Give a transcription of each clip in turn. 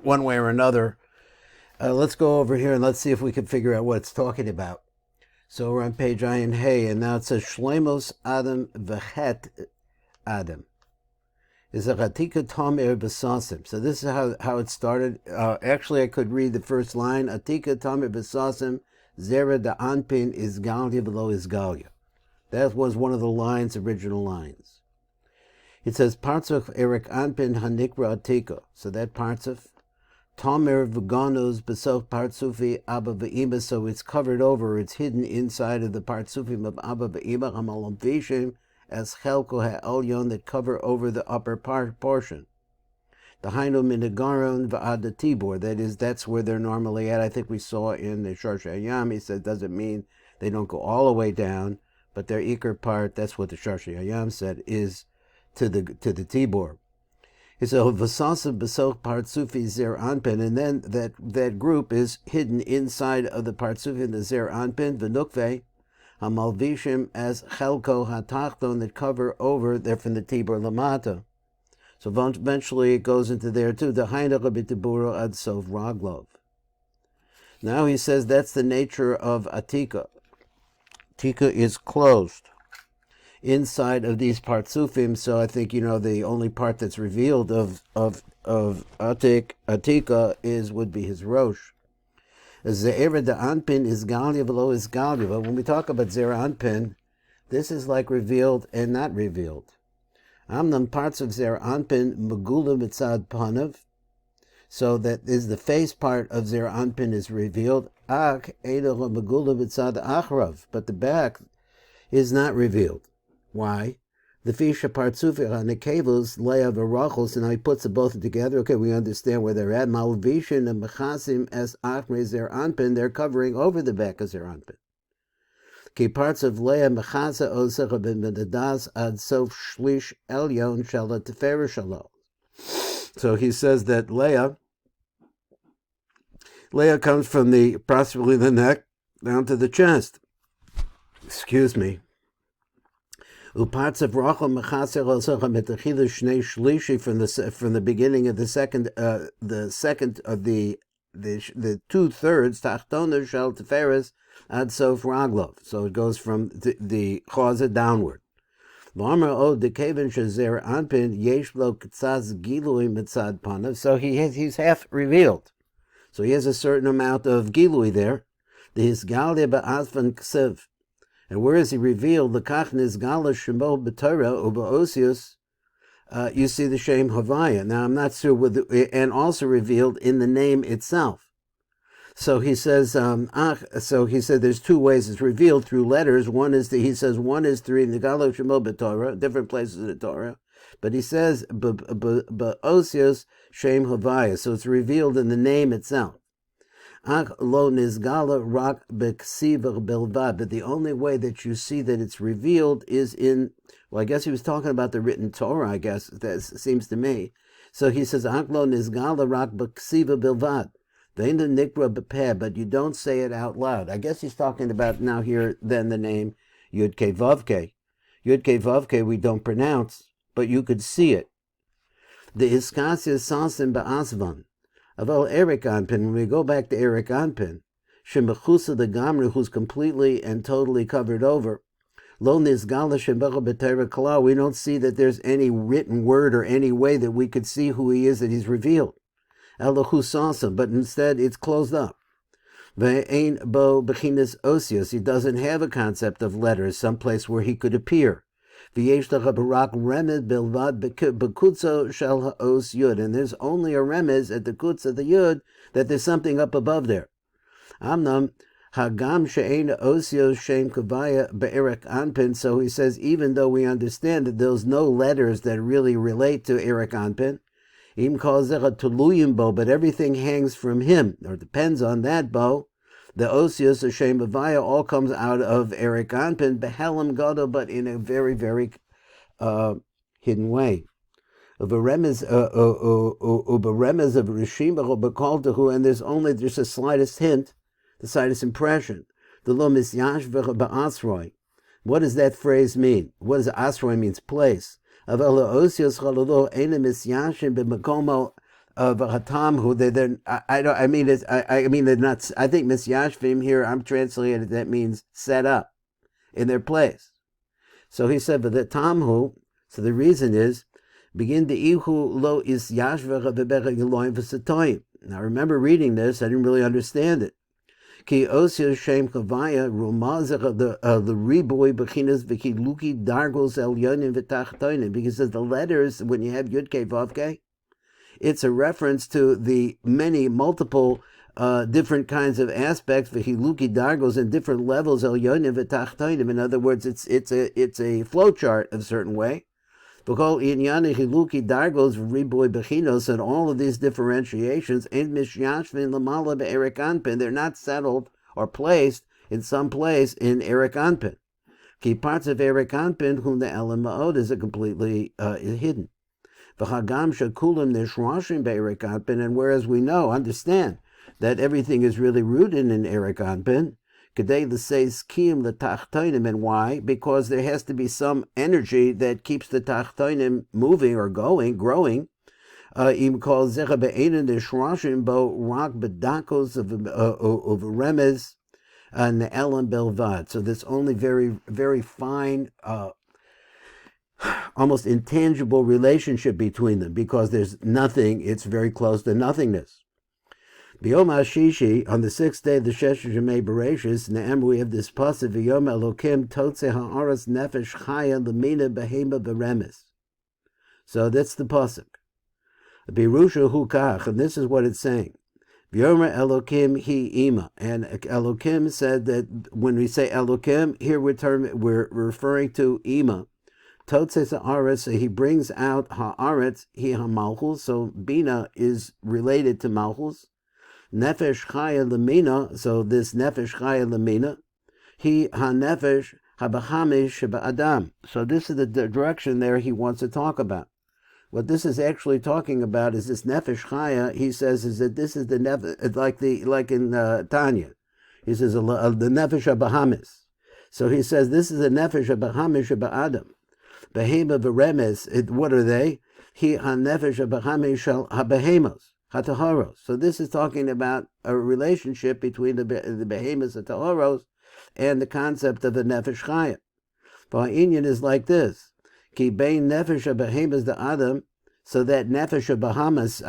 one way or another. Let's go over here and let's see if we can figure out what it's talking about. So we're on page Ayin Hey, and now it says Shlemos Adam V'chet Adam. Is a Atika Tomer B'sasim. So this is how it started. Actually, I could read the first line. Atika Tomer B'sasim Zera da Anpin is Galya below is Galya. That was one of the original lines. It says Partzuf Erik Anpin Hanikra Atika. So that Partzuf Tomer V'ganos B'sof Partzufi Abba V'ima. So it's covered over, it's hidden inside of the Partzufim of Abba V'ima Hamalam Vishim as Chelko Ha'elyon that cover over the upper portion. The Hainu Minagaron V'ada Tibor. That is, that's where they're normally at. I think we saw in the Shor Shayam, he said, doesn't mean they don't go all the way down, but their Iker part, that's what the Shor Shayam said, is to the Tibor. It's a Vasasa Besoch Partsufi Zer Anpin, and then that group is hidden inside of the Partsufi in the Zer Anpin, V'nukve, Hamalvishim as Chelko Hatachton that cover over there from the Tibor Lamata. So eventually it goes into there too. The Haina Rabitiburo Ad Sof Raglov. Now he says that's the nature of Atika. Atika is closed inside of these partsufim, so I think the only part that's revealed of Atika would be his rosh. Ze'era da Anpin is Galya below is Galya. But when we talk about Zera Anpin, this is like revealed and not revealed. Amnam parts of Zera Anpin Megula Mitzad Panav. So that is the face part of Zera Anpin is revealed. Ak Eidol Megula Mitzad Achrav. But the back is not revealed. Why? The Fisha Partsufir on the cables, Leah Varachos, and now he puts them both together. Okay, we understand where they're at. Malvishin and Mechasim as Achre Zer Anpin, they're covering over the back of Zer Anpin. Ki parts of Leah Mechasa Osech ben Medadas ad Sof Shlish Elyon Shala Tefer Shalom. So he says that Leah comes from approximately the neck down to the chest. Excuse me. Uparts of Rachel Mechaser also Metachila Shnei Shlishi from the beginning of the second of the 2/3 Tachtona Shel Teferes Ad Sof Raglov. So it goes from the Chaza downward. V'amar O Dekeven Shazer Anpin Yesh Lo K'tzaz Gilui Mitzad Panav. So he's half revealed. So he has a certain amount of Gilui there. The Hisgalia Ba'azvan Ksev. And where is he revealed? The Kachnis Gala Shemo B'Torah U'Ba'osius. You see the Shem Havaya. Now I'm not sure and also revealed in the name itself. So he says, there's two ways it's revealed through letters. One is through the Gala Shemo B'Torah, different places in the Torah. But he says Ba'osius Shem Havaya. So it's revealed in the name itself. But the only way that you see that it's revealed is in, I guess he was talking about the written Torah, I guess, that seems to me. So he says, but you don't say it out loud. I guess he's talking about now here, then the name Yud Kei Vav Kei. Yud Kei Vav Kei we don't pronounce, but you could see it. The Iskasya Sasim Ba'asvan. Aval Erik Anpin, when we go back to Erik Anpin, Shemechusa the Gamri, who's completely and totally covered over, Lo Nizgala Shembecha B'Torah Kala, we don't see that there's any written word or any way that we could see who he is that he's revealed. Elohu Sasa, but instead it's closed up. Ve'ein Bo Bechinas Osios, he doesn't have a concept of letters, someplace where he could appear. And there's only a remez at the kutz of the yud that there's something up above there. Amnam hagam she'ein osios shem kavaya be'erik anpin. So he says, even though we understand that there's no letters that really relate to Erik Anpin, im calls it a tuluyim bo, but everything hangs from him or depends on that bow. The Osios, the Shem Avaya, all comes out of Erik Anpin, Behelam Godo, but in a very, very hidden way. Of a remez of Rishim, and there's only just a slightest hint, the slightest impression. The Lo Misyash Ba'asroi. What does that phrase mean? What does Asroi means? Place. Of Ela Osios Chalolo Ena Misyashim B'Makomo of hatam who they're I don't I mean they're not. I think misyashvim here I'm translating it, that means set up in their place. So he said, but the tamhu. So the reason is begin the ihu lo is yashvach bebecha geloim v'satoyim. Now remember reading this, I didn't really understand it. Ki osir shem kavaya rumazach the riboy bechinas v'kiluki dargos el yonim v'tachtoinim, because of the letters when you have yud kei vav kei, it's a reference to the multiple different kinds of aspects v'kiluki dargos and different levels el yonim v'tachtoinim. In other words, it's a flow chart of a certain way. Because inyani chiluki dargos riboy bechinos, and all of these differentiations and mishyashvin lamala be'erik anpin, they're not settled or placed in some place in erik anpin. Ki parts of erik anpin whom the elam ma'od is completely hidden. V'hagam shakulim nishwashim be'erik anpin, and whereas we understand that everything is really rooted in erik anpin. And why? Because there has to be some energy that keeps the tachtonim moving or growing. Im called zecha be'enin deshwashim bo rak bedakos of remez ne'elam belvad. So there's only very, very fine, almost intangible relationship between them, because there's nothing. It's very close to nothingness. B'yom Hashishi, on the sixth day of the Sheshet Shemei Bereshis, Ne'em, we have this pasuk, V'yom Elokim Totze Ha'aras Nefesh Chaya L'mina Behema Beremes. So that's the pasuk. Birusha Hu Kach, and this is what it's saying. V'yomer Elokim Hi Ima, and Elokim said that when we say Elokim, here we're referring to Ima. Totze Ha'aras, so he brings out Ha'aretz, Hi HaMalchus, so Bina is related to Malchus. Nefesh chaya lemina, so this nefesh chaya lemina, he ha-nefesh ha-bahamish ba-adam. So this is the direction there he wants to talk about. What this is actually talking about is this nefesh chaya. He says is that this is the nefesh, like in Tanya. He says the nefesh ha-bahamis. So he says this is the nefesh ha-bahamish ba-adam. Behema v'remes. What are they? He ha-nefesh ha-bahamish ha-behemos. Hataharos. So this is talking about a relationship between the behemoths of Taharos and the concept of the nefesh chaya. Inyan is like this: Ki bein nefesh behemoths the Adam, so that nefesh bahamis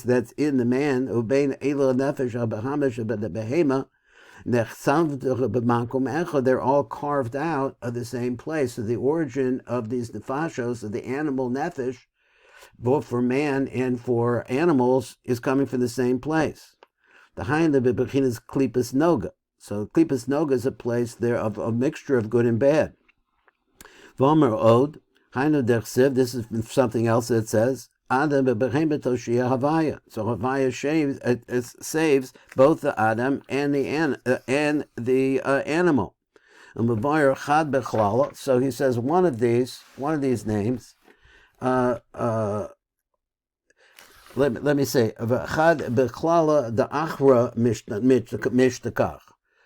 that's in the man, ubein elo nefesh bahamis the behema, they're all carved out of the same place. So the origin of these nefashos, of the animal nefesh, both for man and for animals, is coming from the same place. The Hayin of Bebechin is Klipas Noga. So Klipas Noga is a place there of a mixture of good and bad. Vomer Od, Hainu Dersiv, this is something else that says, Adam Bebechin Betoshia Havaya. So Havaya saves both the Adam and the animal. So he says one of these names, let me say, Chad Bechlala the Achra Mishtakach.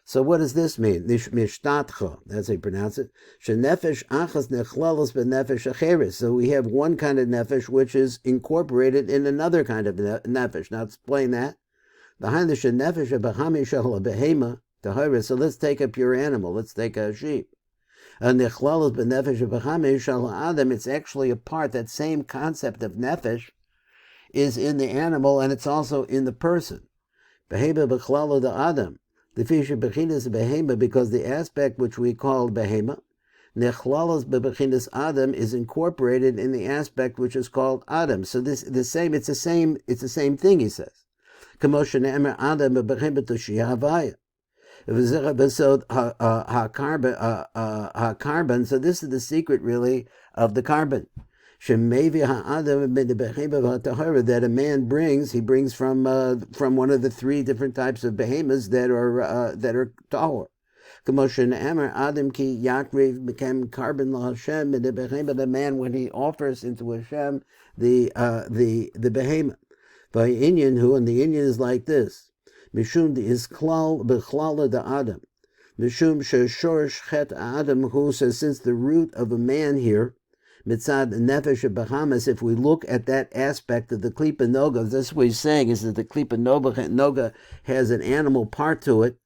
So what does this mean? Mishtatcha, that's how you pronounce it. Shenefesh achas nechlalos benefesh acheres. So we have one kind of nefesh which is incorporated in another kind of nefesh. Now explain that. Behind the shenefesh abahami shal behema taharis. So let's take a pure animal. Let's take a sheep. And nechlalos benefesh abahami shal adam. It's actually a part. That same concept of nefesh is in the animal, and it's also in the person. Behema bechlalo the adam. The fisher bechinas behema, because the aspect which we call behema, nechlalos bebechinas adam, is incorporated in the aspect which is called adam. So it's the same thing. He says, kamoshen emer adam bebechema toshia havaya. Carbon. So this is the secret, really, of the carbon. That a man brings from one of the three different types of behemoths that are tahor. Adam ki yakriv became carbon la Hashem, the man when he offers into Hashem the behemoth. By Inyan who, and the Inyan is like this: Mishum is klal bechlala the Adam. Mishum sheshorish chet Adam, who says, since the root of a man here, mitzad nefesh bahamas. If we look at that aspect of the klipa noga, that's what he's saying is that the klipa noga has an animal part to it.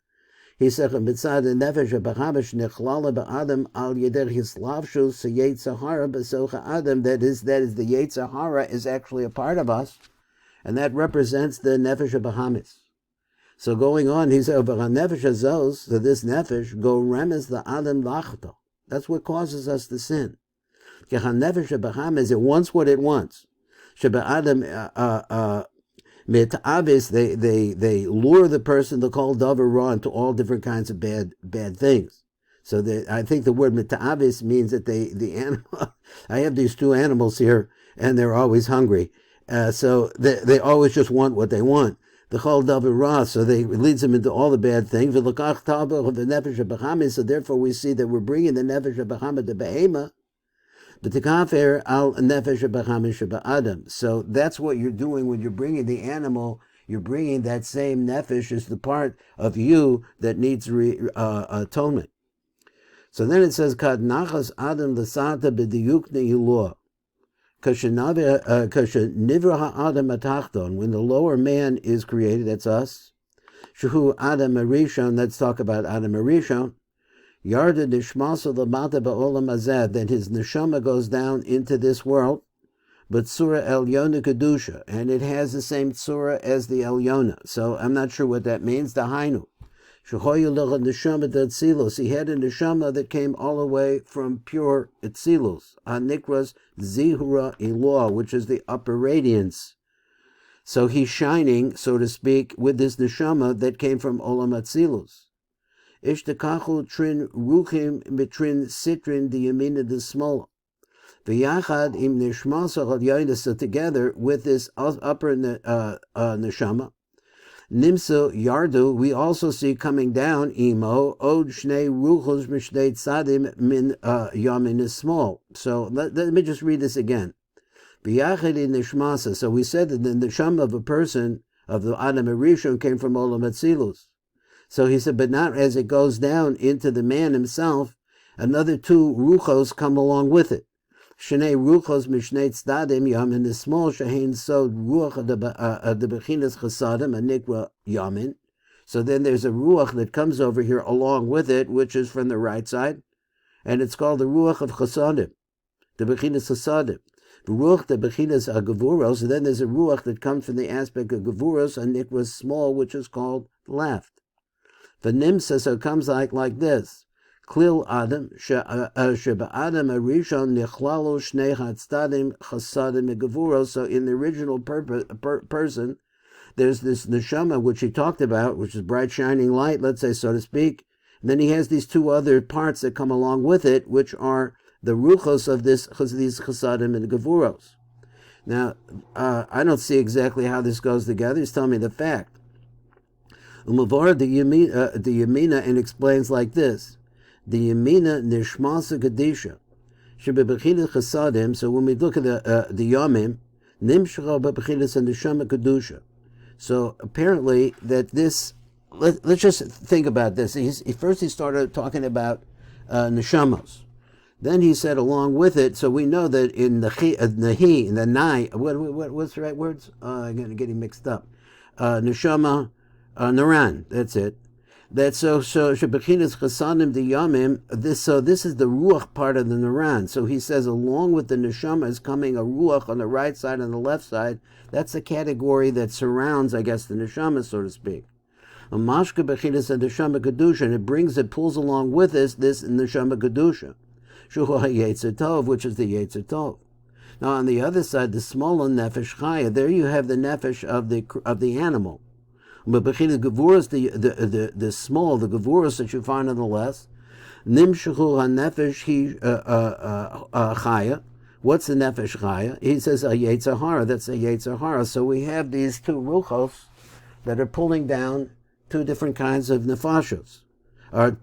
He said mitzad nefesh bahamas nechlala ba'adam al yeder hislavshu seyetz hara b'socha adam. That is the yetzer hara is actually a part of us, and that represents the nefesh bahamas. So going on, he said, nefesh azos, so this nefesh, go remes the adam lachto. That's what causes us to sin. Nefesh bahamas, it wants what it wants. Sheba adam mitavis, they lure the person to call davar ra into all different kinds of bad things. So I think the word mitavis means that the animal. I have these two animals here, and they're always hungry. So they always just want what they want. The chol davar ra, so they leads them into all the bad things. So therefore, we see that we're bringing the nefesh b'chama to behema, but the kafer al nefesh b'chama sheba adam. So that's what you're doing when you're bringing the animal. You're bringing that same nefesh as the part of you that needs atonement. So then it says, kad nachas adam l'sata b'diyuk ne'ilua. When the lower man is created, that's us. Shuhu Adam Arishon, let's talk about Adam Arishon. Yarda Nishmasa Lamata Ba'olam Azad, then his neshama goes down into this world. But Surah Elyona Kedusha, and it has the same surah as the Elyona. So I'm not sure what that means. Dahainu. Shehoyu Lecha Neshama D'Atzilus. He had a neshama that came all the way from pure Atzilus. Hanikras Zihura Eloah, which is the upper radiance. So he's shining, so to speak, with this neshama that came from Olam Atzilus. Ishtakachu Trin Ruchim Mitrin Sitrin Diyamina D'Smola. V'yachad Im Nishmasa Al so together with this upper neshama. Nimsa Yardu, we also see coming down, Imo, Od Shnei Ruchos Mishnei Tzadim Min Yamin is small. So let me just read this again. B'yachid in Nishmasa. So we said that the neshama of a person, of the Adam Arishon, came from Olam Atzilus. So he said, but not as it goes down into the man himself, another two Ruchos come along with it. Shnei ruchos mishnei tzdadim yamin is small shehein sod ruach the bechinas chasadim a nikra yamin. So then there's a ruach that comes over here along with it, which is from the right side, and it's called the ruach of chasadim, the bechinas chasadim. The ruach the bechinas agavuros. And then there's a ruach that comes from the aspect of gavuros a nikra small, which is called left. The nimsa, so it comes like this. Klil Adam, Sheba Adam Arishon Nichlalo Shnei Hatzadim Chasadim Megavuro. So in the original person, there's this neshama which he talked about, which is bright shining light, let's say, so to speak. And then he has these two other parts that come along with it, which are the ruchos of these Chasadim and Gavuros. Now, I don't see exactly how this goes together. He's telling me the fact. Umavor the Yamina and explains like this. The Yamina Nishmasa Kadisha. Shebebechina Chasadim. So when we look at the Yamim, Nimshcha Bebechinas and Neshama Kedusha. So apparently that this, let's just think about this. First he started talking about Neshamos. Then he said along with it, so we know that in the He, in the Nai, what's the right words? I'm getting mixed up. Neshama, Naran, that's it. That's so shebechinas chasanim diyamim. This is the ruach part of the naran. So he says along with the neshama is coming a ruach on the right side and the left side. That's the category that surrounds, I guess, the neshama, so to speak. A mashka bechinas and neshama kedusha, and it pulls along with this neshama kedusha. Shuhu hayetzer tov, which is the yetzer tov. Now on the other side, the smaller nefesh chaya. There you have the nefesh of the animal. But the gavuras, the small, the gavuras that you find on the left, nimshachu hanefesh he chaya. What's the nefesh chaya? He says a yetzer hara. That's a yetzer hara. So we have these two ruchos that are pulling down two different kinds of nefashos, are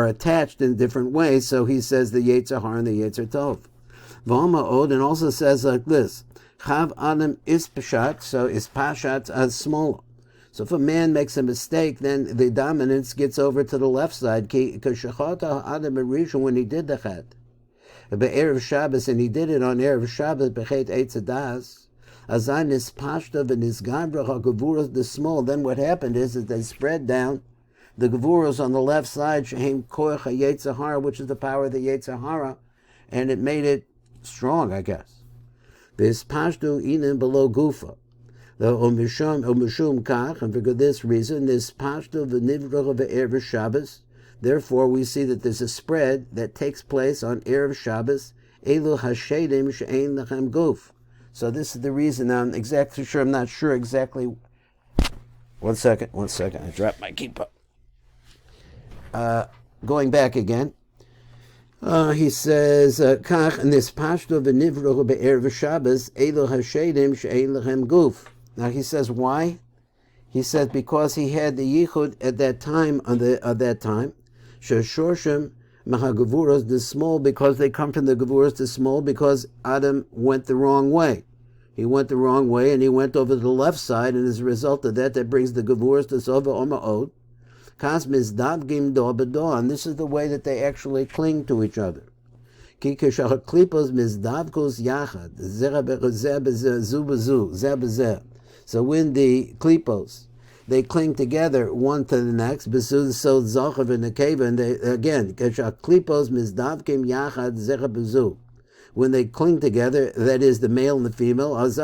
attached in different ways. So he says the yetzer hara and the yetzer tov. V'ama od, and also says like this: Chav adam is pashat. So is pashat as smaller. So if a man makes a mistake, then the dominance gets over to the left side. When he did the chet, Be'erev Shabbos, and he did it on Erev Shabbos, Bechet Eitz Hadas, Azai Nispashta v'Nisgadra HaGevuros the small. Then what happened is that they spread down the Gevuros on the left side, Shehem Koach HaYetzer Hara, which is the power of the Yetzer Hara, and it made it strong, I guess. This Pashtu Inen below Gufa. The Omishum Kach, and for this reason, this Pashtu v'Nivra v'Erev Shabbos. Therefore, we see that there's a spread that takes place on Erev Shabbos, Elu Hashedim She'ein Lechem Guf. So this is the reason. I'm not sure exactly. One second, I dropped my kippah. Going back again, he says, Kach, and this Pashto v'Nivro be'erev Shabbos, Elu Hashedim She'ein Lechem Guf. Now he says, why? He says, because he had the Yichud at that time, Sheshorshim Mahagavuros, the small, because they come from the Gavuros, the small, because Adam went the wrong way. He went the wrong way, and he went over to the left side, and as a result of that brings the Gavuros to Sova Omaod. Kas Mizdavgim Do B'Do, and this is the way that they actually cling to each other. Ki Keshach Klipos Mizdavkos Yachad, Zeh B'Zeh Zu B'Zu, Zeh B'Zeh. So when the Klipos, they cling together one to the next. B'Zu so Zachav and Nekeva, and they again Keshach Klipos Mizdavkim Yachad Zeh B'Zu. When they cling together, that is the male and the female. That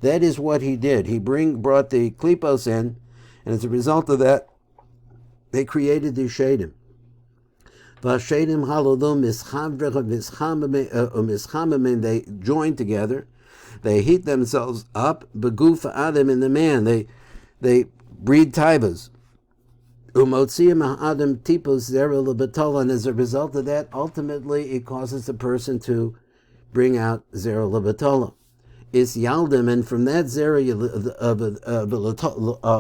is what he did. He brought the klipos in, and as a result of that, they created the shadim. They join together. They heat themselves up. Beguf Adam in the man. They breed taivas. Adam tipos zera lebatola, and as a result of that, ultimately it causes the person to bring out zera lebatola. Is yaldim, and from that zera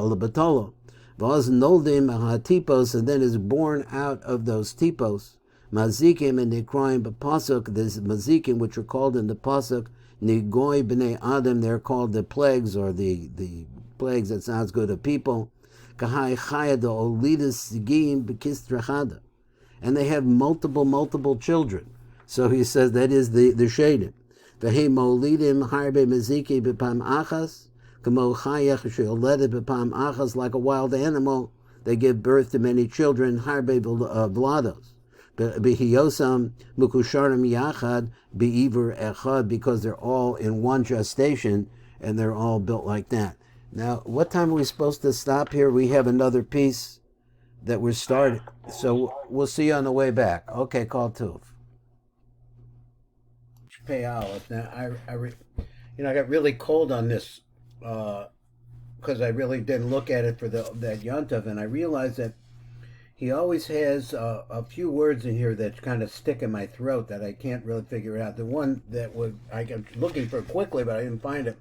lebatola, vaz noldim tipos, and then is born out of those tipos. Mazikim, and they cry in pasuk. There's mazikim which are called in the pasuk nigoy b'nei Adam. They're called the plagues, or the plagues. That sounds good of people. And they have multiple children. So he says that is the shadim. Like a wild animal, they give birth to many children. Harbe vlados. Because they're all in one gestation, and they're all built like that. Now, what time are we supposed to stop here? We have another piece that we're starting, so we'll see you on the way back. Okay, call Tuv. Pay Aleph. Now, I got really cold on this because I really didn't look at it for that Yontav, and I realized that he always has a few words in here that kind of stick in my throat that I can't really figure out. The one that I kept looking for quickly, but I didn't find it,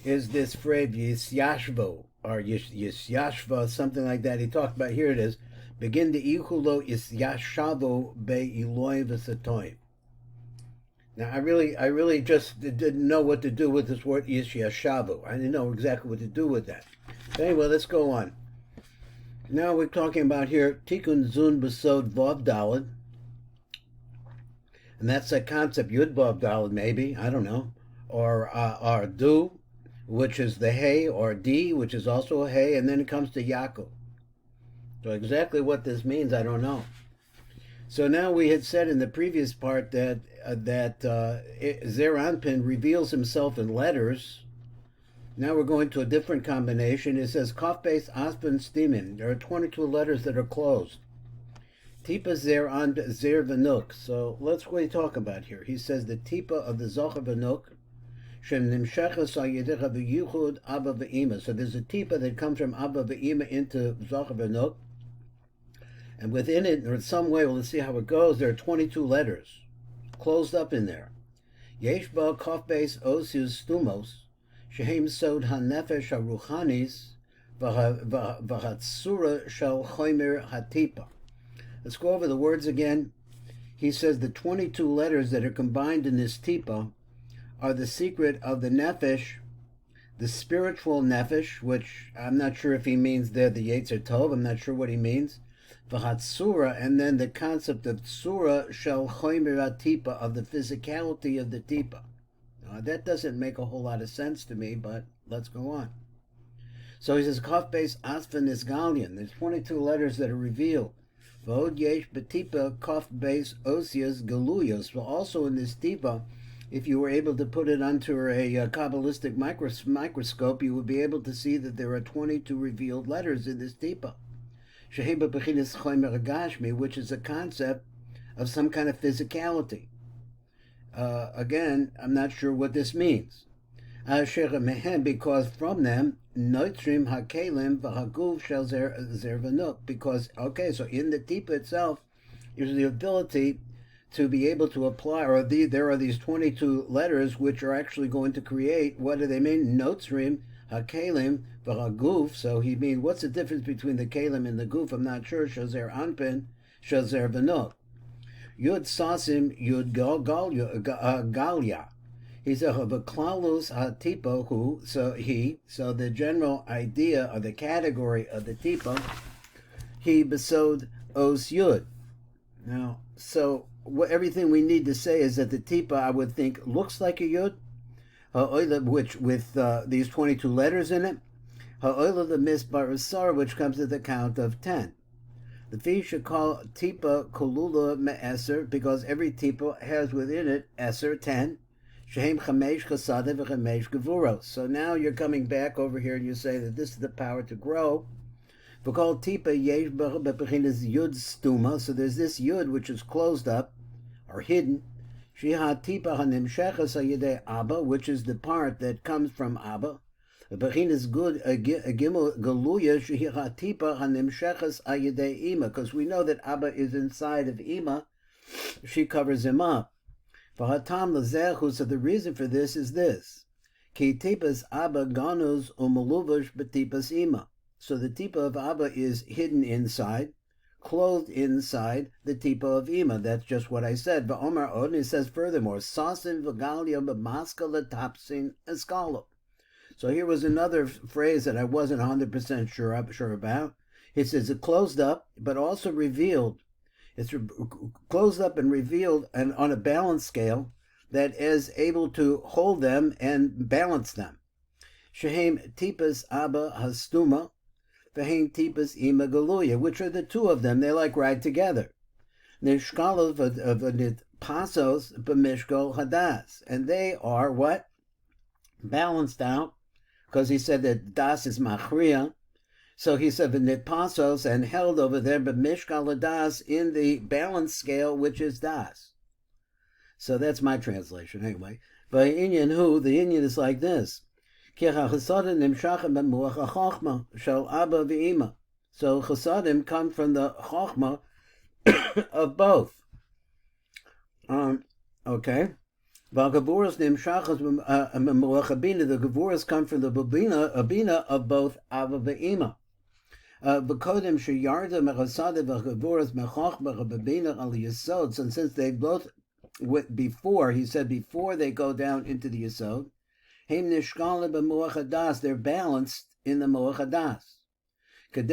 is this phrase yisyashvo, or yisyashva, something like that. He talked about, here it is, begin the ichulo yisyashavo be Eloi v'satoim. Now I really just didn't know what to do with this word yisyashavo. I didn't know exactly what to do with that. But anyway, let's go on. Now we're talking about here Tikkun Zun B'Sod Vav Daled, and that's a concept, Yud Vav Daled maybe, I don't know, or Du, which is the hay, or D, which is also a hay, and then it comes to Yaakov. So exactly what this means, I don't know. So now we had said in the previous part that Zer Anpin reveals himself in letters. Now we're going to a different combination. It says Kaf Beis Aspen Stimin. There are 22 letters that are closed. Tipa Zer and Zer Vanuk. So let's what he talk about here. He says the Tipa of the Zocher Vanuk. So there's a tipa that comes from Abba Ve'ima into Zocher Vanuk, and within it, or in some way, well, let's see how it goes, there are 22 letters closed up in there. Yesh ba Kaf Beis Osius Stumos, Shehem Sod HaNefesh HaRuchanis, V'Hatsura Shel Chomer HaTipa. Let's go over the words again. He says the 22 letters that are combined in this tipa are the secret of the nefesh, the spiritual nefesh, which I'm not sure if he means there the Yetzer Tov, I'm not sure what he means, V'hatsura, and then the concept of tsura shel chomer atipa, of the physicality of the tipa. That doesn't make a whole lot of sense to me, but let's go on. So he says, Kaf Beis Asfin is Galian. There's 22 letters that are revealed. V'od yesh betipa Kaf Beis Osias Galuyos. Well, also in this tipa, if you were able to put it under a Kabbalistic microscope, you would be able to see that there are 22 revealed letters in this tipa. Sheheba Bechinis Chomer Gashmi, which is a concept of some kind of physicality. Again, I'm not sure what this means. Because from them, Noitrim Hakelim V'Haguf Shel Zervanuk. Because, okay, so in the tipa itself, is the ability to be able to apply, or there are these 22 letters which are actually going to create, what do they mean? Noitrim Hakelim V'Haguf. So he means, what's the difference between the Kalim and the Guf? I'm not sure. Shel Zer Anpin, Shel Zervanuk. Yud Sasim Yud Galia. He said, "V'klalus hatipa hu." So the general idea or the category of the tipa, he besod os yud. Now, so everything we need to say is that the tipa, I would think, looks like a yud, which with these 22 letters in it. Ha'oila the misbarasar, which comes to the count of 10. The fee should call tipa kolula me'eser, because every tipa has within it eser, 10. Shehem chamesh chasada v'chamesh gevuros. So now you're coming back over here and you say that this is the power to grow. V'kol tipa yesh b'bechinas yud stuma. So there's this yud which is closed up or hidden. Sheha tipa hanimshechas ayidei Abba, which is the part that comes from Abba. Bechinas good gimel galuya sheha tipa hanimshechas ayidei Ima, because we know that Abba is inside of Ima. She covers him up. So the reason for this is this. Ki tipas Abba ganus umaluvash betipas Ima. So the tipa of Abba is hidden inside, clothed inside the tipa of Ima. That's just what I said. V'omar od, he says furthermore, sasin v'galia b'maska l'tapsin eskalo. So here was another phrase that I wasn't 100% sure about. It says it closed up, but also revealed. It's closed up and revealed and on a balance scale that is able to hold them and balance them. Shehem tipas Abba hastuma, v'heim tipas Ima galuya, which are the two of them. They like ride together. Nishkalov of pasos b'mishkol hadas, and they are what? Balanced out, because he said that das is machriya. So he said v'nit pasos, and held over there b'mishkal hadas, in the balance scale, which is das. So that's my translation anyway. V'inyan hu, the Inyan is like this. So chasadim come from the chokhmah of both. Okay. The gevuras come from the abina of both Abba ve'ima. And since they both, before, he said before they go down into the yesod, they're balanced in the moach hadas. Because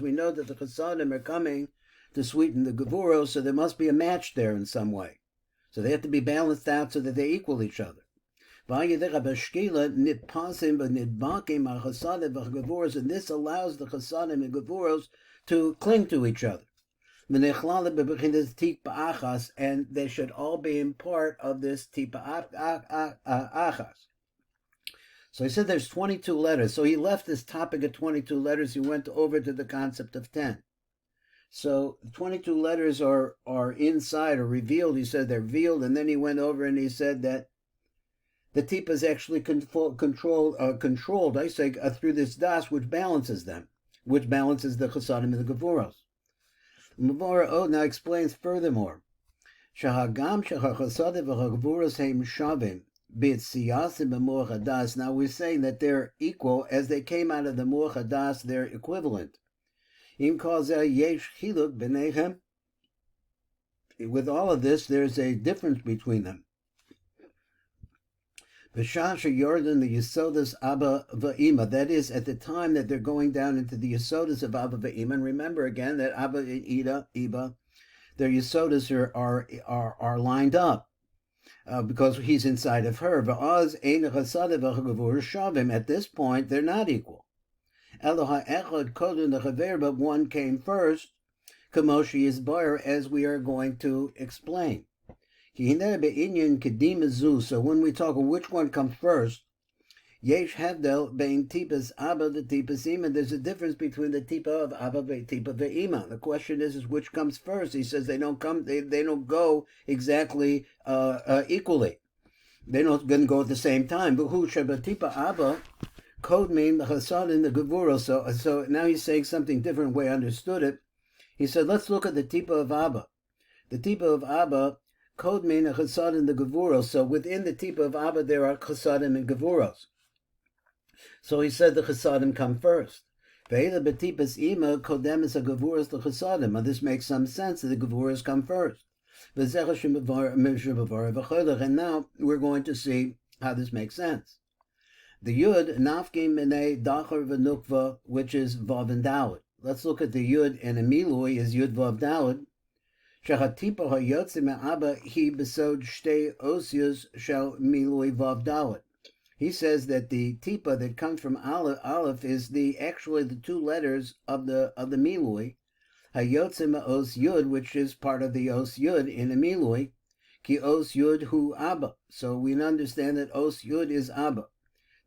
we know that the chasadim are coming to sweeten the gevuros, so there must be a match there in some way. So they have to be balanced out so that they equal each other. And this allows the chasadim and gevuros to cling to each other. And they should all be in part of this tipa achas. So he said there's 22 letters. So he left this topic of 22 letters. He went over to the concept of 10. So 22 letters are inside or revealed. He said they're revealed. And then he went over and he said that the tipa is actually controlled, I say, through this das, which balances them, which balances the chasadim and the gevuros. Mavara Od now explains furthermore. Shahagam shachachasadim v'chagevuros heim shavim b'tziyasim b'moach hadas. Now we're saying that they're equal as they came out of the moach hadas. They're equivalent. Im kazeh yesh chiluk b'neihem. With all of this, there's a difference between them. V'shasha Yordan the Yesodas Abba Va'ima. That is, at the time that they're going down into the Yesodas of Abba Va'ima. And remember again that Abba and Iba, their Yesodas are lined up because he's inside of her. V'az ein chasad v'chagavur shavim. At this point, they're not equal. Eloha echad kodun lechaver, but one came first. Kamoshi is bar, as we are going to explain. So when we talk of which one comes first, yesh havdel bein tipas abba the tipas ima. There's a difference between the tipa of abba and tipa ve'ima. The question is which comes first. He says they don't go exactly equally. They don't going to go at the same time. But who tipa abba code mean the chasad in the gevura. So now he's saying something different way I understood it. He said, let's look at the tipa of abba. The tipa of abba code mean a chasad in the gevuros. So within the tipa of Abba there are chasadim and gevuros. So he said the chasadim come first. Ve'ela betipas ima kodem is a gevuros the chasadim. This makes some sense that the gevuros come first. And now we're going to see how this makes sense. The yud nafkim minei dachar v'nukva, which is vav and daled. Let's look at the yud, and a milui is yud vav daled. Shachatipa hayotze me'aba he besod shtei osius shel milui vav dalet. He says that the tipa that comes from aleph is actually the two letters of the milui. Hayotze me'os yud, which is part of the os yud in a milui. Ki os yud hu abba. So we understand that os yud is abba.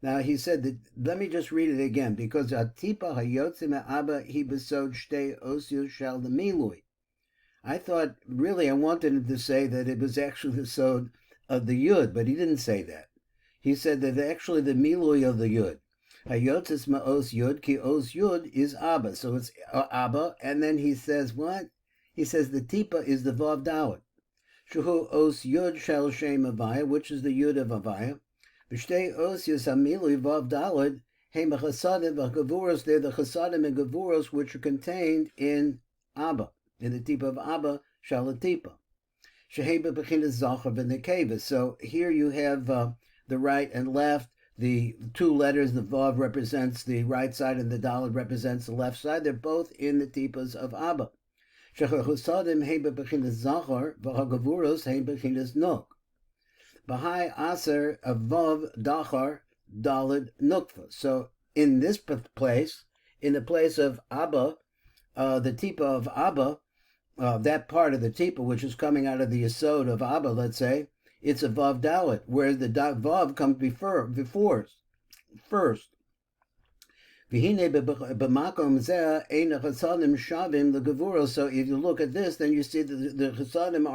Now he said that. Let me just read it again, because tipa hayotze me'aba he besod shtei osius shel the milui. I thought, really, I wanted him to say that it was actually the sod of the yud, but he didn't say that. He said that actually the milui of the yud. Hayotzis ma'os yud, ki os yud is abba. So it's abba, and then he says what? He says the tipa is the vav dawet. Shuhu os yud shel shem avaya, which is the yud of avaya. V'shtei os yus hamilui vav dawet, he mechasadim v'gavuros, they're the chasadim and gavuros which are contained in abba. In the tipa of Abba, Shalatipa. Sheheba Bechinas Zachar v'Nekeva. So here you have the right and left. The two letters, the Vav represents the right side and the Daled represents the left side. They're both in the tipas of Abba. Shechachusadim Heba Bechinas Zachar v'Hagavuros Heba Bechinas Nuk. Bahai Aser of Vav Dachar Daled Nukva. So in this place, in the place of Abba, the tipa of Abba, that part of the tipa which is coming out of the yesod of Abba, let's say, it's a vav dalet, whereas the vav comes first. So if you look at this, then you see that the chasadim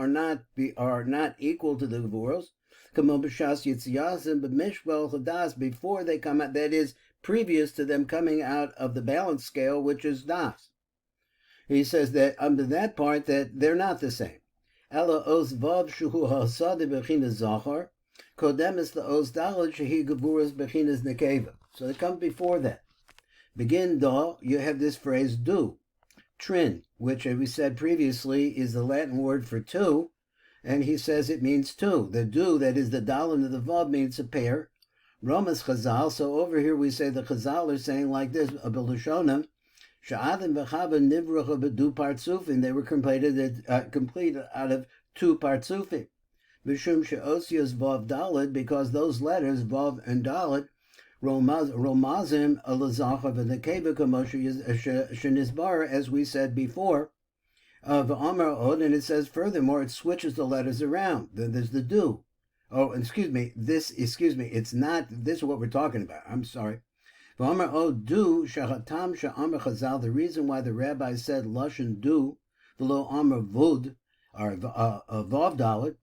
are not equal to the gevuros. Before they come out, that is, previous to them coming out of the balance scale, which is das. He says that under that part that they're not the same. Ela os vav shuhu hasadi bechinas zachar, kodemis the os dalad shehi gevuras bechinas nekeva. So they come before that. Begin do, you have this phrase do, trin, which, as we said previously, is the Latin word for two, and he says it means two. The do, that is the dalad of the vav, means a pair. Romas chazal, so over here we say the chazal are saying like this, Abelushonim, Sha'adim v'chava nivracha b'du partsufim. They were completed out of two partsufim. V'shum she'osios vav daled, because those letters vav and daled romazim alazacha v'nekeva kamosha shenizbar, as we said before. V'amar od, and it says furthermore, it switches the letters around. Then there's the do. Oh, excuse me. It's not. This is what we're talking about. I'm sorry. The reason why the rabbi said lashon do, v'lo amar vud, or vav dalet,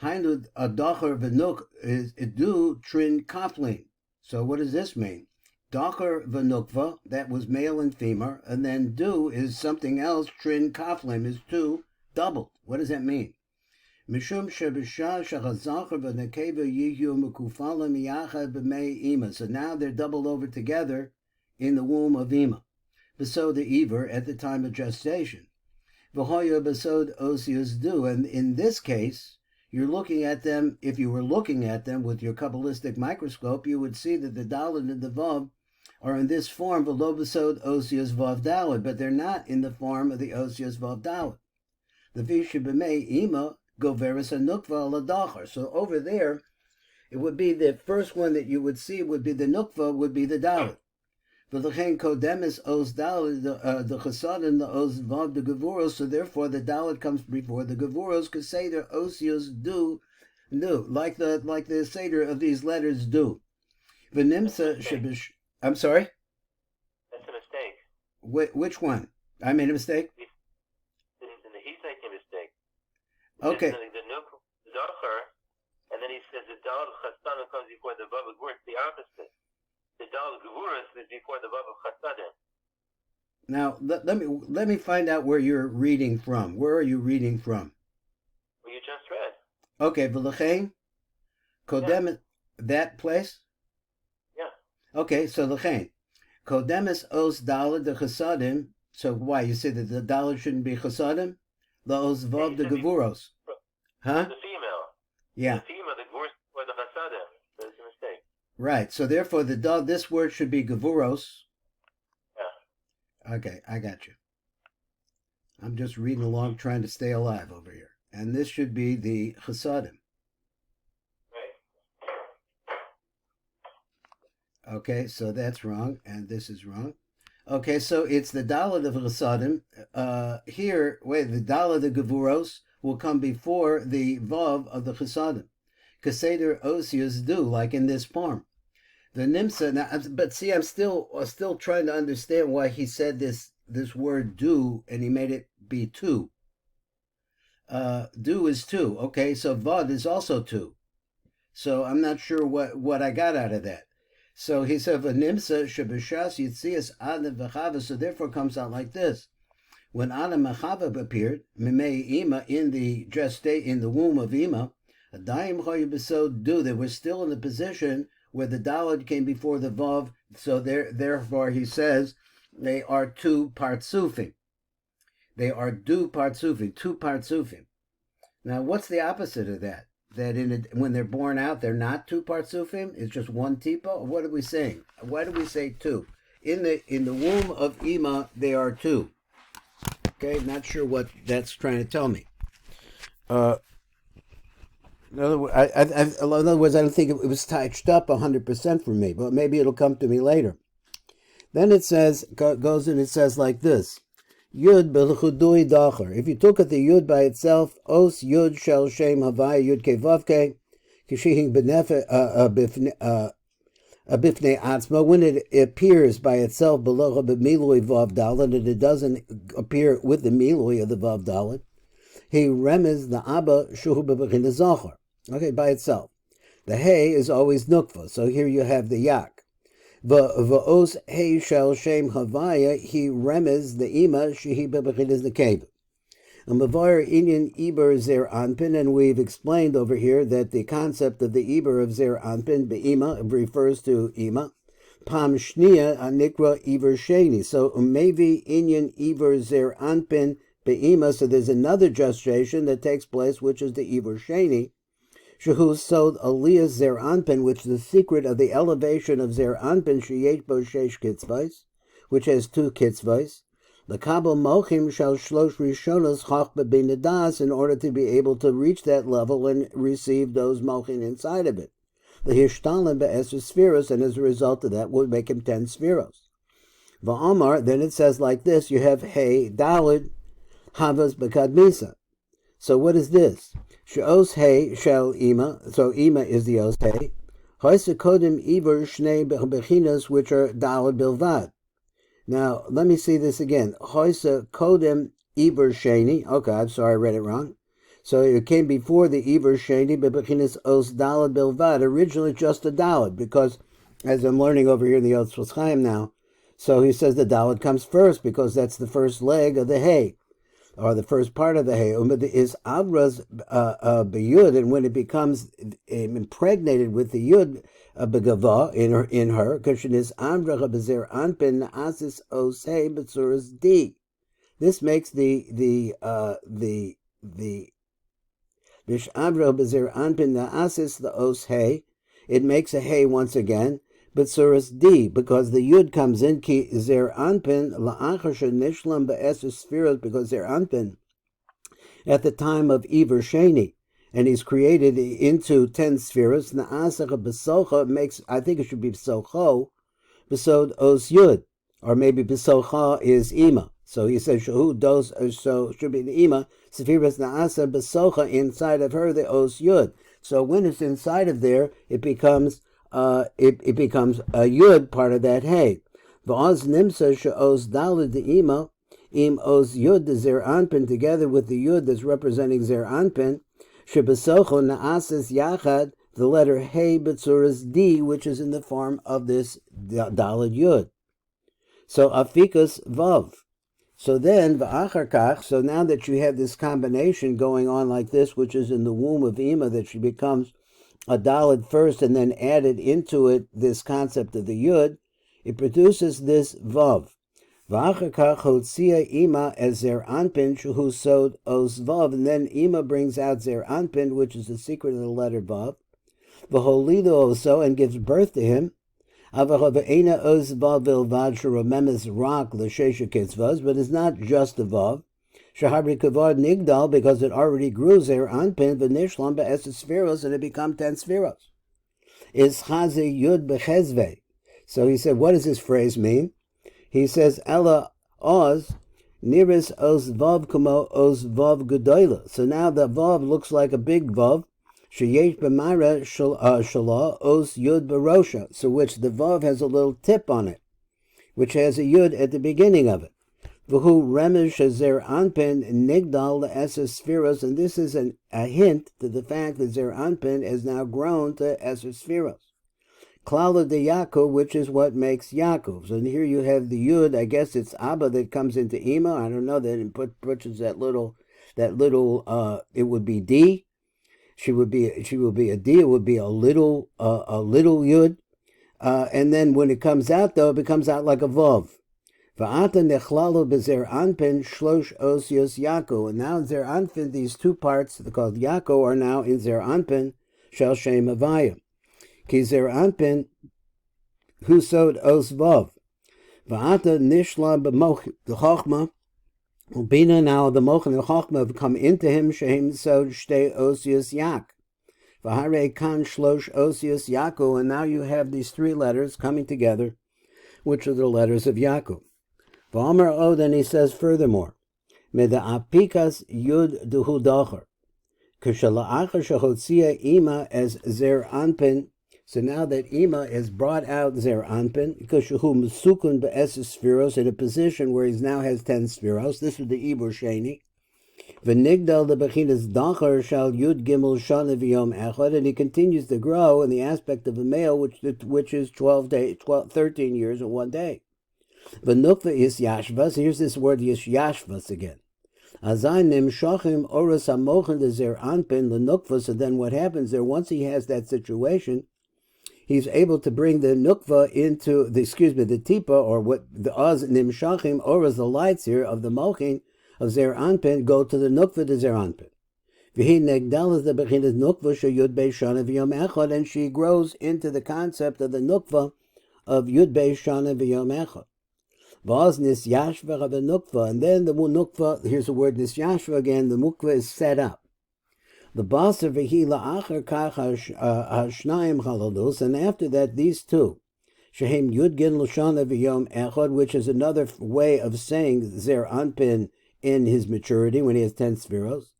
hainu adacher v'nuk is do trin kaflin. So what does this mean? Dacher v'nukva, that was male and female, and then do is something else. Trin kaflim is two doubled. What does that mean? Mishum shebisha shachazachar v'nekeva yihu mekufalim yachad b'mei ima. So now they're doubled over together in the womb of Ima. Besod the Iver at the time of gestation. V'hoya besod osius do. And in this case, you're looking at them, if you were looking at them with your Kabbalistic microscope, you would see that the Dalet and the Vav are in this form, Velobasod Osios Vav Dalet, but they're not in the form of the Osios Vav Dalet. The Vishabime Ima Goveris Nukva Ladachar. So over there, it would be the first one that you would see would be the Nukva, would be the Dalet. V'lechen kodemis os dalet, the chasad and the os vav the gevuros, so therefore the dalet comes before the gevuros, because seder osios do, like the seder of these letters do. V'nimsa shebish. I'm sorry. That's a mistake. Which one? I made a mistake. He's making a mistake. Okay. The nuk zachar, and then he says the dalet chasad comes before the vav gevuros. The opposite. The Dal Gevurus is before the Vav of Chasadim. Now let me find out where you're reading from. Where are you reading from? Well, you just read. Okay, V'lechein Kodem, that place. Yeah. Okay, so Lechein Kodemis os Daled the Chasadim. So why you say that the Daled shouldn't be Chasadim? The os Vav the Gevuros. Huh? The female. Yeah. The female, the Gevurus for the Chasadim. That's a mistake. Right. So therefore, this word should be gevuros. Yeah. Okay, I got you. I'm just reading along, trying to stay alive over here, and this should be the chasadim. Right. Okay, so that's wrong, and this is wrong. Okay, so it's the dalet of chasadim. Here, the dalet of gevuros will come before the vav of the chasadim. Kaseder osius do, like in this poem. The nimsa, now, but see, I'm still trying to understand why he said this word do, and he made it be two. Do is two. Okay, so vod is also two. So I'm not sure what I got out of that. So he said, "V'nimsa shebeshas yitzias adam v'chava." So therefore, comes out like this: when Adam and Chava appeared, mimei ima in the womb of Ima, adayim choyu b'sod do. They were still in the position where the Daled came before the Vav. So therefore, he says they are two partsufim. They are two partsufim. Now, what's the opposite of that? That when they're born out, they're not two partsufim? It's just one tipo? What are we saying? Why do we say two? In the womb of Ima, they are two. Okay, not sure what that's trying to tell me. In other words, I don't think it was touched up 100% for me, but maybe it'll come to me later. Then it goes and it says like this: Yud belchudui dacher. If you took at the Yud by itself, os Yud shel shem havai Yud kevavke, kishihin bifnei atzma. When it appears by itself, below b'milui vav dalet, and it doesn't appear with the milui of the vav dalet, he remez the abba shuhu b'bechina zachar. Okay, by itself. The hay is always nukva, so here you have the yak. V'os hay shel shem havaya, he remez the ima shehi b'bechina nekeva. And Mavar Inyan Iber Zer Anpin, and we've explained over here that the concept of the Iber of Zer Anpin, Be'ima, refers to Ima. Pam Shnia Anikra Iber Sheni. So Umevi Inyan Iber Zer Anpin Be'ima. So there's another gestation that takes place, which is the Iber Sheni. Shehu Sod Aliyah Zer Anpin, which is the secret of the elevation of Zer Anpin, Sheyesh Bo Shesh Kitzvais, which has two kitzvais. The Kabul Mochim shall shlosh rishonos chach b'binadas, in order to be able to reach that level and receive those mochim inside of it. The hishtalim be'eser spheros, and as a result of that, would make him 10 spheros. Va'amar, then it says like this: you have hey dalid havas b'kadmisa. So what is this? She'os hey shel ima. So ima is the os hey. Hoyse kodim iver shnei bechinas, which are dalid bilvad. Now, let me see this again. Hoysa kodem Iber Sheni. Okay, I'm sorry, I read it wrong. So it came before the Iber Sheni, bebechinas os dalad bilvad. Originally just a dalad, because as I'm learning over here in the Yotzvos Chaim now, so he says the dalad comes first because that's the first leg of the hay, or the first part of the hay. Is avras b'yud, and when it becomes impregnated with the yud begava in her, kashin is amra bezer anpin asis osei betzuras d. This makes the Bish'avro b'zer anpin na'asis the os hey. It makes a hey once again. But surah D, because the yud comes in, ki zer anpin la'achar shenishlam be'eses sfiros, because zer anpin at the time of Iver Sheni, and he's created into 10 spheres. Na'asach b'socha makes, I think it should be b'socho, b'sod os yud, or maybe b'socha is ima. So he says shahu dos, so should be the ima. Spheres na'asa b'socha, inside of her the os yud. So when it's inside of there, it becomes it becomes a yud, part of that hey. V'oz nimsa she'os dalid the ima. Im os yud the zer anpin, together with the yud that's representing zer anpin, shebesocho na'asis yachad, the letter hey b'tzuras D, which is in the form of this dalid yud. So afikus vav. So then v'achar kach. So now that you have this combination going on like this, which is in the womb of Ima, that she becomes a dalid first, and then added into it this concept of the yud, it produces this vav. V'achar kach hotzia ima as zer anpin shu sod os vav, and then Ima brings out zer anpin, which is the secret of the letter vav. V'holido also, and gives birth to him. Avachaveina os vav vilvad sherememes rak l'shesha kitzvahs, but it's not just a vav. Shahabri kavod nigdal, because it already grew zer anpin v'nishlam be'eses spheros, and it become 10 spheros. Is chazi yud bechezve. So he said, what does this phrase mean? He says, Ella oz, niris os vav kumo os vav gedola. So now the vav looks like a big vav. Sheyesh b'mara shala os yud barosha. So which the vav has a little tip on it, which has a yud at the beginning of it. V'hu remesh zer anpin nigdal le'eses spheros. And this is a hint to the fact that zer anpin has now grown to eses spheros. Klala de Yaakov, which is what makes Yaakov. So here you have the yud. I guess it's Abba that comes into Ima. I don't know, that it pushes that little. It would be D. She would be a D. It would be a little yud. And then when it comes out, though, it comes out like a vav. Va'ata nechlalo bezer anpin shlosh osios Yaakov. And now in zer anpin, these two parts called Yaakov are now in zer anpin shel shem avaya. Ki zer anpin hu sod os vav. Va'ata nishla b'moch the chochma. Ubina, now the moch and the chochma have come into him. Shehem sod shtei osios yak. V'harei kan shlosh osios Yaakov. And now you have these 3 letters coming together, which are the letters of Yaakov. V'omer o, then he says furthermore, Meda apikas yud duhu docher. Kashala'achar shehotzia ima as zer anpin. So now that Ima has brought out zer anpin, because shehu mesukun be'eses spheros, in a position where he now has 10 spheros. This is the Ibur Sheni. V'nigdal the bechinas dacher shal yud gimel shana v'yom echad, and he continues to grow in the aspect of a male, which is 13 years and 1 day. V'nukva is yashvas. Here's this word yashvas again. Azayin nimshachim oros hamochin the zer anpin l'nukva. So then what happens there? Once he has that situation, he's able to bring the nukva into the tipa, or what the oz nimshachim, or as the lights here of the mochin of zer anpin go to the nukva to zer anpin. V'hi negdal is the bechinas nukva sheyud beis shana v'yom echad, and she grows into the concept of the nukva of yud beis shana v'yom echad. V'oz nis yashva of the nukva, and then the nukva. Here's the word nis yashva again. The nukva is set up. The baser v'hi la'achar kach hashnayim chalalus, and after that these 2, shehem yud gin l'shana v'yom echad, which is another way of saying zer anpin in his maturity when he has 10 spheros.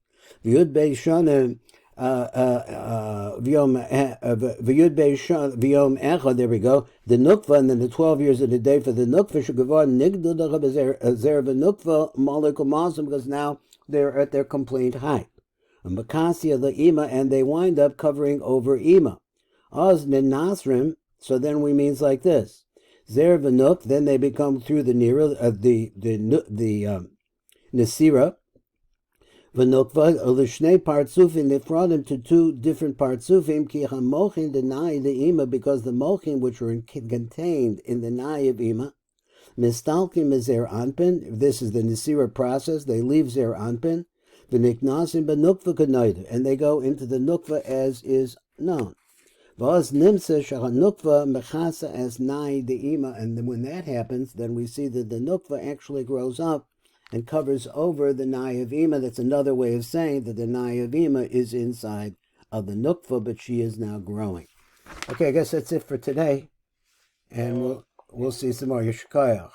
V'yud beis shana v'yud beis shana v'yom echad. There we go. The nukva, and then the 12 years of the day for the nukva shagavar nigdal zer v'nukva malik u'masim, because now they're at their complete height. Makasia the Ima, and they wind up covering over Ima. Oz Nasrim, so then we means like this. Zer v'nuk, then they become through the Nira of the Nesira. V'nukva l'shnei partsufim, they brought him to 2 different partsufim. Ki hamochin deny the Ima, because the mochin which were contained in the nai of Ima. Mistalkim is zer anpin. This is the Nesira process. They leave zer anpin. V'niknasim b'nukva k'noida, and they go into the nukva as is known. V'oz nimsa shachanukva mechasa as nai de'ima, and then when that happens, then we see that the nukva actually grows up and covers over the nai of ima. That's another way of saying that the nai of ima is inside of the nukva, but she is now growing. Okay, I guess that's it for today, and we'll see some more. Yeshkoyach.